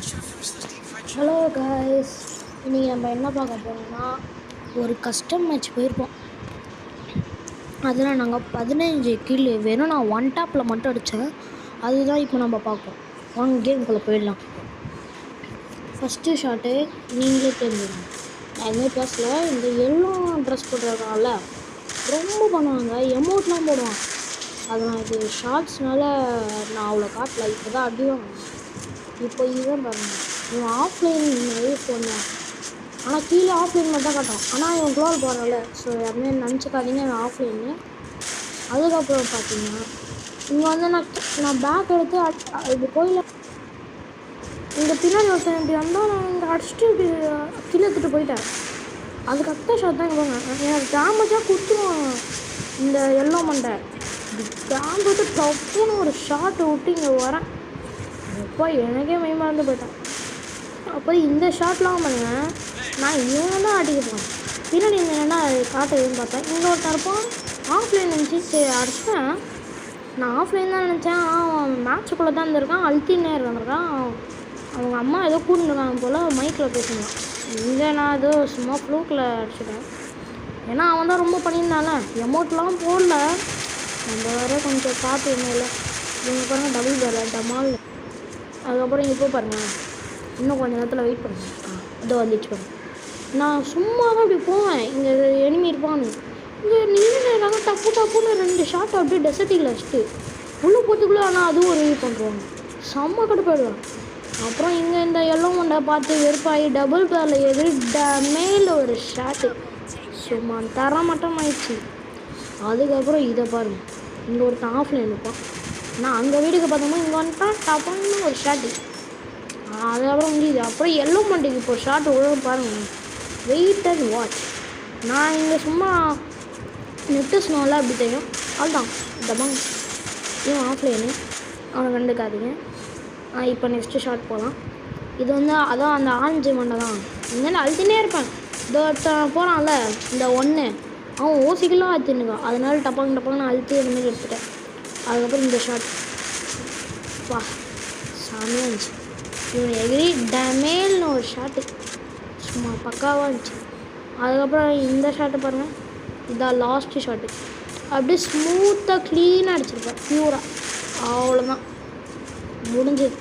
Hello guys, இன்றைக்கி நம்ம என்ன பார்க்க போகிறோம்னா ஒரு கஸ்டம் மேட்ச் போயிருப்போம். அதில் நாங்கள் 15 கில்லு வெறும் நான் ஒன் டாப்பில் மட்டும் அடித்தேன். அதுதான் இப்போ நம்ம பார்ப்போம். வாங்க கேமுக்குள்ளே போயிடலாம். ஃபஸ்ட்டு ஷாட்டு நீங்களே தெரிஞ்சுக்கணும். நான் எதுவுமே பேசல. இந்த எல்லோ ட்ரெஸ் போட்டுருக்காங்கல்ல ரொம்ப பண்ணுவாங்க, எமௌண்ட்லாம் போடுவான். அது நான் இது ஷார்ட்ஸ்னால நான் அவ்வளோ காட்டல. இப்போ தான் அடிவாங்க. இப்போ இவன் பாருங்கள், இவன் ஆஃப்லைன் சொன்னேன். ஆனால் கீழே ஆஃப்லைன் மட்டும் தான் காட்டும். ஆனால் இவன் க்ளோல் போகிறான்ல, ஸோ யாருமே நினச்சிக்காதீங்க இவன் ஆஃப்லைன்னு. அதுக்கப்புறம் பார்த்தீங்கன்னா இங்கே வந்து நான் பேக் எடுத்து இப்படி கோயில இந்த பின்னாடி ஒருத்தன் இப்படி வந்தால் நான் இங்கே அடிச்சுட்டு இப்படி கீழே எடுத்துகிட்டு போயிட்டேன். அதுக்கு அடுத்த ஷாட் தான் இங்கே போங்க. எனக்கு டேமேஜாக கொடுத்துருவான் இந்த எல்லோ மண்டை. டேமேஜ் டப்புன்னு ஒரு ஷாட்டை விட்டு இங்கே வரேன். அப்போ எனக்கே மறந்து போயிட்டேன். அப்போ இந்த ஷாட்லாம் பண்ணுவேன். நான் இவன் தான் அடிக்க போனேன். பின்னாடி என்னென்னா காட்டுதுன்னு பார்த்தேன். இங்கே ஒருத்தர் இருப்பான் ஆஃப்லைன் நினச்சி சரி அடிச்சிட்டேன். நான் ஆஃப்லைன் தான் நினச்சேன். அவன் மேட்சுக்குள்ளே தான் இருந்திருக்கான். அழுத்தினே இருக்கான். அவங்க அம்மா ஏதோ கூட்டிருக்காங்க போல் மைக்கில் பேசினான். இங்கே நான் ஏதோ சும்மா ஃப்ளூக்கில் அடிச்சிட்டேன். ஏன்னா அவன் தான் ரொம்ப பண்ணியிருந்தானே, எமௌண்ட்லாம் போடல. நம்ம வேறு கொஞ்சம் பார்த்து ஒன்றும் இல்லை. இவங்க பாருங்கள் டபுள் பேர் டமால். அதுக்கப்புறம் இங்கே போய் பாருங்கள், இன்னும் கொஞ்சம் நேரத்தில் வெயிட் பண்ணுவேன். இதோ வந்துச்சு பாருங்க. நான் சும்மா தான் இப்படி போவேன். இங்கே எனிமி இருப்பான்னு இங்கே நின்றுறாங்க. டப்புன்னு 2 ஷாட் அப்படியே டெசர்ட்டில் வச்சுட்டு உள்ளே போகிறதுக்குள்ளே. ஆனால் அதுவும் ஒரு இது பண்ணுறாங்க. செம்ம கடுப்பாயிடுவேன். அப்புறம் இங்கே இந்த எல்லோ மண்டை பார்த்து வெறுப்பாகி டபுள் பேரில் எதிரி மேலே ஒரு ஷாட்டு சும்மா தர மட்டும் ஆயிடுச்சு. அதுக்கப்புறம் இதை பாருங்கள், இங்கே ஒருத்தன் ஆஃப்லைன் இருப்பான். நான் அங்கே வீட்டுக்கு பார்த்தோம்னா இங்கே வந்துட்டான். டப்பான்னு ஒரு ஷாட்டு. அதுக்கப்புறம் முடியுது. அப்புறம் எல்லோ மண்டைக்கு இப்போ ஷாட் ஒழுங்கு பாருங்கள். Wait and watch. நான் இங்கே சும்மா நெட்டு ஸ்னோவில் அப்படி தெரியும். அதுதான் டபாங். இவன் ஆஃப்லைனு, அவனை கண்டுக்காதீங்க. இப்போ நெக்ஸ்ட்டு ஷாட் போகலாம். இது வந்து அதான் அந்த ஆரஞ்சு மண்டை தான். இங்கே அழுத்தினே இருப்பேன். இதோ போகிறான்ல இந்த ஒன்று, அவன் ஓசிக்கெல்லாம் அழுத்தினுக்கான். அதனால டப்பாங்க அழுத்தி அந்த மாதிரி எடுத்துட்டேன். அதுக்கப்புறம் இந்த ஷாட் வா சாமியாக இருந்துச்சு. இவன் எகிரி டமேல்னு ஒரு ஷாட்டு சும்மா பக்காவாக இருந்துச்சு. அதுக்கப்புறம் இந்த ஷாட்டு பாருங்கள், இதான் லாஸ்ட்டு ஷாட்டு. அப்படியே ஸ்மூத்தாக க்ளீனாக அடிச்சிருப்பேன் பியூராக. அவ்வளோதான் முடிஞ்சது.